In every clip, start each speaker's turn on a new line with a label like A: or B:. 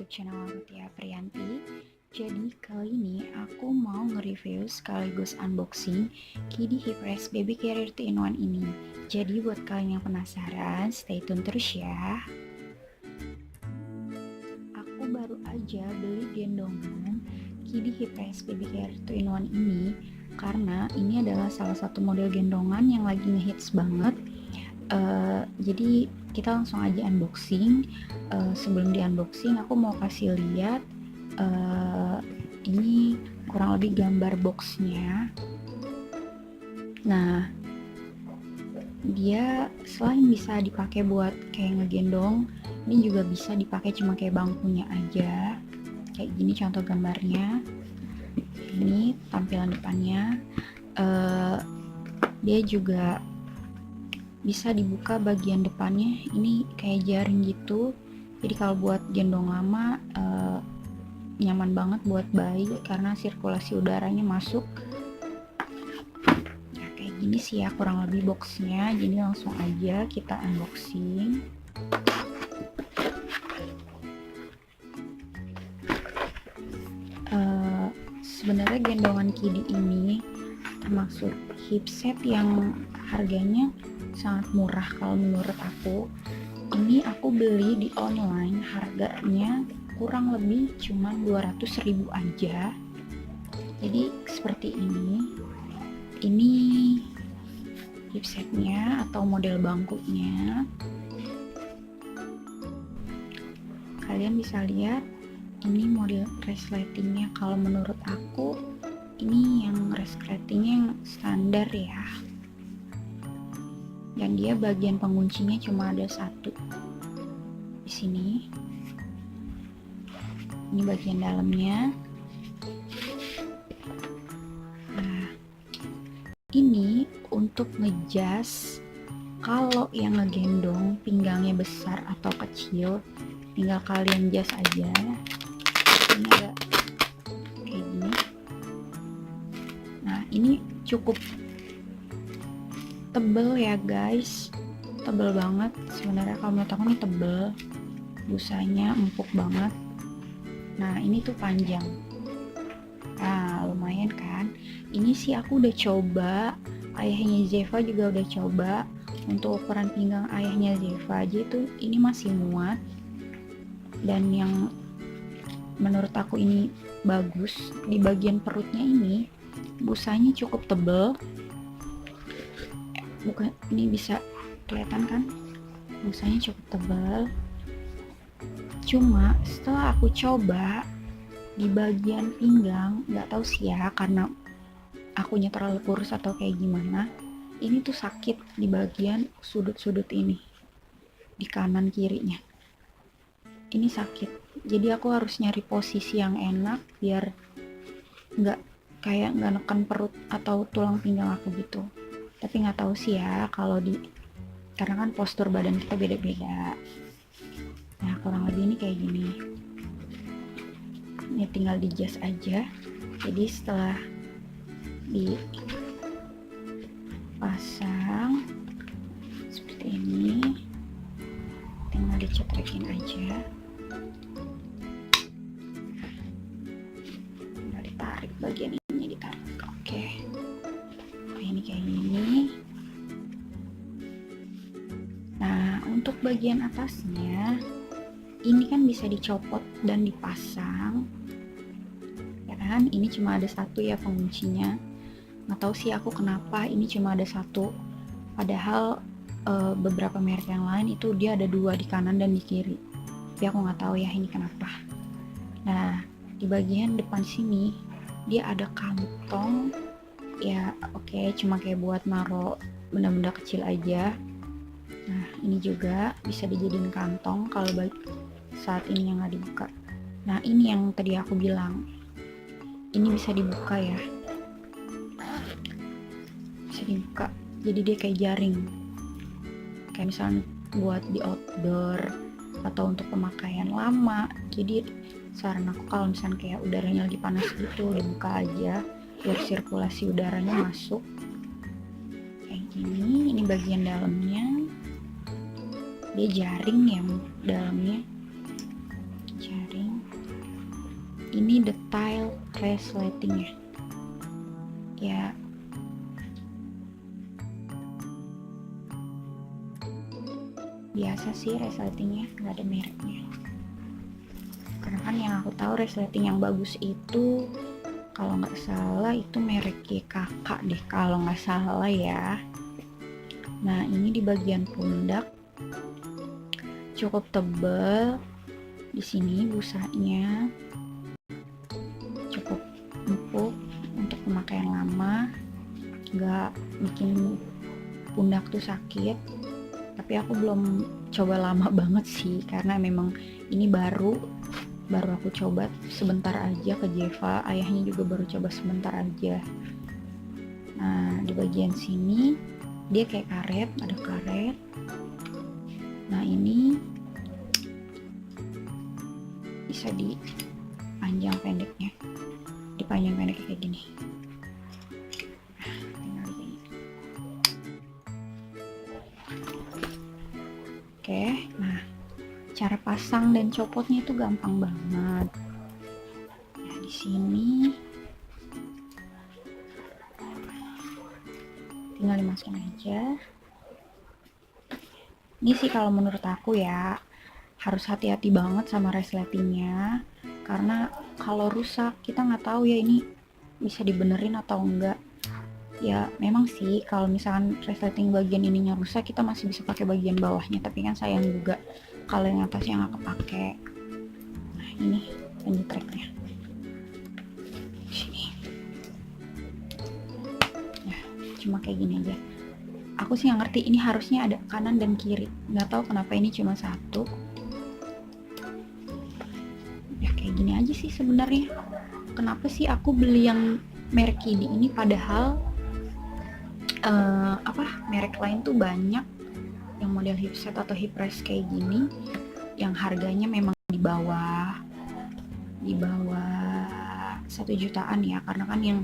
A: channel aku Tia Priyanti. Jadi kali ini aku mau nge-review sekaligus unboxing Kidi Hypres Baby Carrier 2-in-1 ini. Jadi buat kalian yang penasaran, stay tune terus ya. Aku baru aja beli gendongan Kidi Hypres Baby Carrier 2-in-1 ini karena ini adalah salah satu model gendongan yang lagi ngehits banget. Jadi kita langsung aja unboxing. Sebelum di unboxing aku mau kasih lihat ini kurang lebih gambar boxnya. Nah, dia selain bisa dipakai buat kayak ngegendong, ini juga bisa dipakai cuma kayak bangkunya aja. Kayak gini contoh gambarnya. Ini tampilan depannya. Dia juga bisa dibuka bagian depannya, ini kayak jaring gitu. Jadi kalau buat gendong lama nyaman banget buat bayi karena sirkulasi udaranya masuk. Nah, kayak gini sih ya kurang lebih boxnya. Jadi langsung aja kita unboxing. Sebenarnya gendongan Kidi ini termasuk hipset yang harganya sangat murah kalau menurut aku. Ini aku beli di online, harganya kurang lebih cuma 200.000 aja. Jadi seperti ini hipsetnya atau model bangkunya. Kalian bisa lihat ini model resletingnya. Kalau menurut aku ini yang resletingnya yang standar ya, dan dia bagian penguncinya cuma ada satu di sini. Ini bagian dalamnya. Nah, ini untuk ngejas kalau yang ngegendong pinggangnya besar atau kecil, tinggal kalian jas aja. Ini ada kayak gini. Nah, ini cukup tebel ya guys, tebel banget sebenarnya. Kalau menurut aku ini tebel, busanya empuk banget. Nah, ini tuh panjang. Nah, lumayan kan. Ini sih aku udah coba, ayahnya Zeva juga udah coba. Untuk ukuran pinggang ayahnya Zeva aja itu ini masih muat. Dan yang menurut aku ini bagus, di bagian perutnya ini busanya cukup tebel. Bukan, ini bisa kelihatan kan, busanya cukup tebal. Cuma setelah aku coba di bagian pinggang, nggak tahu sih ya karena akunya terlalu kurus atau kayak gimana, ini tuh sakit di bagian sudut-sudut ini, di kanan kirinya ini sakit. Jadi aku harus nyari posisi yang enak biar nggak neken perut atau tulang pinggang aku gitu. Tapi nggak tahu sih ya kalau karena kan postur badan kita beda-beda. Nah, kurang lebih ini kayak gini. Ini tinggal dijas aja. Jadi setelah dipasang seperti ini, tinggal dicetrekin aja. Tinggal ditarik bagian ini, ditarik. Oke. Nah, ini kayak gini. Nah, untuk bagian atasnya ini kan bisa dicopot dan dipasang ya kan. Ini cuma ada satu ya penguncinya. Nggak tahu sih aku kenapa ini cuma ada satu, padahal beberapa merek yang lain itu dia ada dua, di kanan dan di kiri. Tapi aku nggak tahu ya ini kenapa. Nah, di bagian depan sini dia ada kantong ya. Oke, cuma kayak buat naruh benda-benda kecil aja. Nah, ini juga bisa dijadiin kantong kalau saat ini yang nggak dibuka. Nah, ini yang tadi aku bilang, ini bisa dibuka ya, bisa dibuka. Jadi dia kayak jaring, kayak misalnya buat di outdoor atau untuk pemakaian lama. Jadi saran aku kalau misalnya kayak udaranya lagi panas gitu, dibuka aja biar sirkulasi udaranya masuk. Kayak gini. Ini bagian dalamnya, dia jaring yang dalamnya, jaring. ini detail resletingnya ya. Biasa sih resletingnya, nggak ada mereknya. Karena kan yang aku tahu resleting yang bagus itu kalau nggak salah itu merek YKK deh kalau nggak salah ya. Nah ini di bagian pundak cukup tebal, di sini busanya cukup empuk untuk pemakaian lama, nggak bikin pundak tuh sakit. Tapi aku belum coba lama banget sih karena memang ini baru aku coba sebentar aja ke Jeva, ayahnya juga baru coba sebentar aja. Nah di bagian sini dia kayak karet, ada karet. Nah ini bisa dipanjang pendeknya, dipanjang pendek kayak gini. Oke, nah cara pasang dan copotnya itu gampang banget. Nah di sini tinggal dimasukin aja. Ini sih kalau menurut aku ya harus hati-hati banget sama resletingnya, karena kalau rusak kita nggak tahu ya ini bisa dibenerin atau enggak. Ya memang sih kalau misalkan resleting bagian ininya rusak kita masih bisa pakai bagian bawahnya, tapi kan sayang juga kalau yang atasnya nggak kepake. Nah ini lanjut tracknya sini. Nah cuma kayak gini aja. Aku sih nggak ngerti ini harusnya ada kanan dan kiri, nggak tahu kenapa ini cuma satu. Ya kayak gini aja sih sebenarnya. Kenapa sih aku beli yang merek ini padahal merek lain tuh banyak yang model hipset atau hip rest kayak gini yang harganya memang di bawah 1 jutaan ya, karena kan yang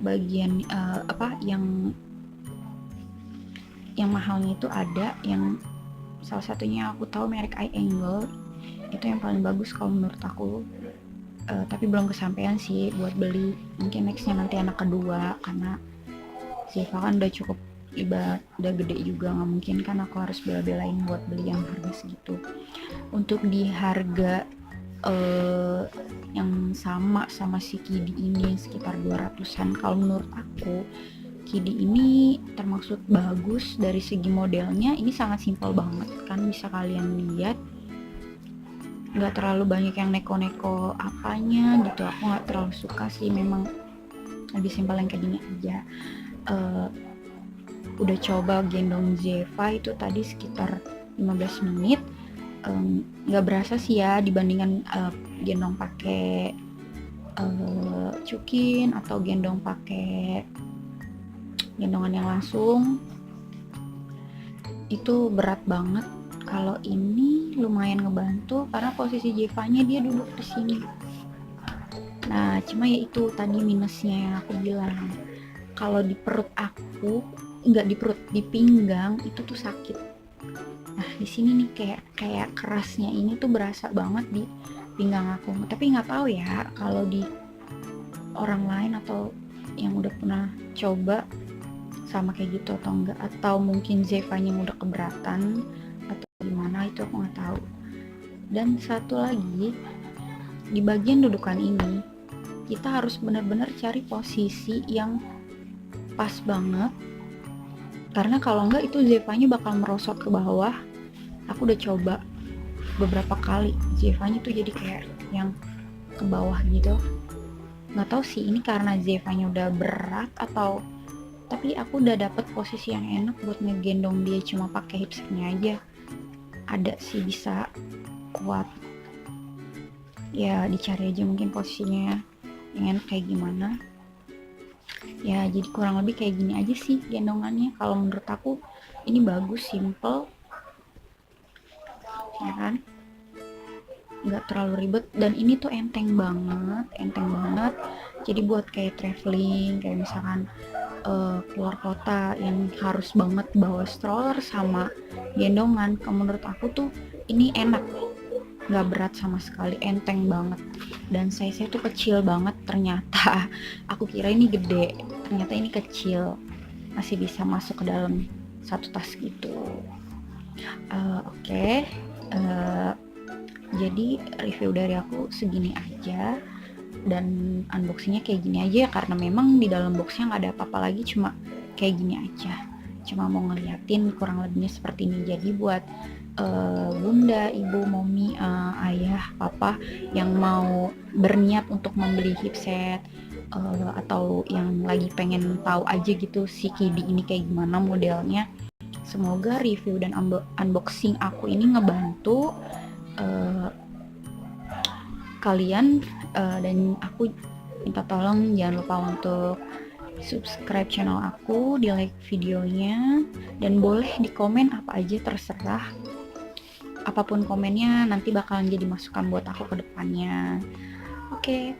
A: bagian yang mahalnya itu ada, yang salah satunya aku tahu merek Eye Angle itu yang paling bagus kalau menurut aku. Tapi belum kesampaian sih buat beli, mungkin nextnya nanti anak kedua, karena Ziva kan udah cukup udah gede juga, nggak mungkin kan aku harus bela-belain buat beli yang harga segitu. Untuk di harga yang sama si Kidi ini sekitar 200-an, kalau menurut aku Kidi ini termasuk bagus dari segi modelnya. Ini sangat simpel banget kan, bisa kalian lihat, nggak terlalu banyak yang neko-neko apanya gitu. Aku nggak terlalu suka sih, memang lebih simpel yang kayak gini aja. Udah coba gendong Zeva itu tadi sekitar 15 menit, nggak berasa sih ya dibandingkan gendong pakai cukin atau gendong pakai gendongan yang langsung. Itu berat banget. Kalau ini lumayan ngebantu karena posisi Jevanya dia duduk di sini. Nah cuma ya itu tadi minusnya yang aku bilang, kalau di perut aku, nggak di perut, di pinggang itu tuh sakit. Nah di sini nih kayak kerasnya ini tuh berasa banget di pinggang aku. Tapi nggak tahu ya kalau di orang lain atau yang udah pernah coba sama kayak gitu atau enggak, atau mungkin Zevanya yang udah keberatan atau gimana, itu aku nggak tahu. Dan satu lagi, di bagian dudukan ini kita harus benar-benar cari posisi yang pas banget, karena kalau enggak itu Zevanya bakal merosot ke bawah. Aku udah coba beberapa kali, Zevanya tuh jadi kayak yang ke bawah gitu. Nggak tahu sih ini karena Zevanya udah berat atau, tapi aku udah dapet posisi yang enak buat ngegendong dia cuma pakai hipsternya aja. Ada sih bisa kuat. Ya dicari aja mungkin posisinya yang enak kayak gimana. Ya jadi kurang lebih kayak gini aja sih gendongannya. Kalau menurut aku ini bagus, simple, ya kan, nggak terlalu ribet, dan ini tuh enteng banget. Jadi buat kayak traveling, kayak misalkan keluar kota yang harus banget bawa stroller sama gendongan, menurut aku tuh ini enak. nggak berat sama sekali, enteng banget, dan size-nya tuh kecil banget ternyata. Aku kira ini gede, ternyata ini kecil, masih bisa masuk ke dalam satu tas gitu. Oke. Jadi review dari aku segini aja, dan unboxingnya kayak gini aja ya, karena memang di dalam boxnya nggak ada apa-apa lagi, cuma kayak gini aja, cuma mau ngeliatin kurang lebihnya seperti ini. Jadi buat bunda, ibu, momi, ayah, papa yang mau berniat untuk membeli hipset, atau yang lagi pengen tahu aja gitu si Kidi ini kayak gimana modelnya, semoga review dan unboxing aku ini ngebantu kalian, dan aku minta tolong jangan lupa untuk subscribe channel aku, di like videonya, dan boleh di komen apa aja terserah. Apapun komennya nanti bakalan jadi masukan buat aku ke depannya. Oke,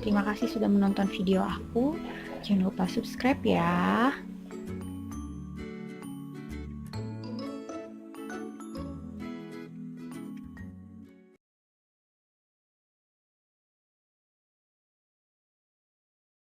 A: terima kasih sudah menonton video aku. Jangan lupa subscribe ya.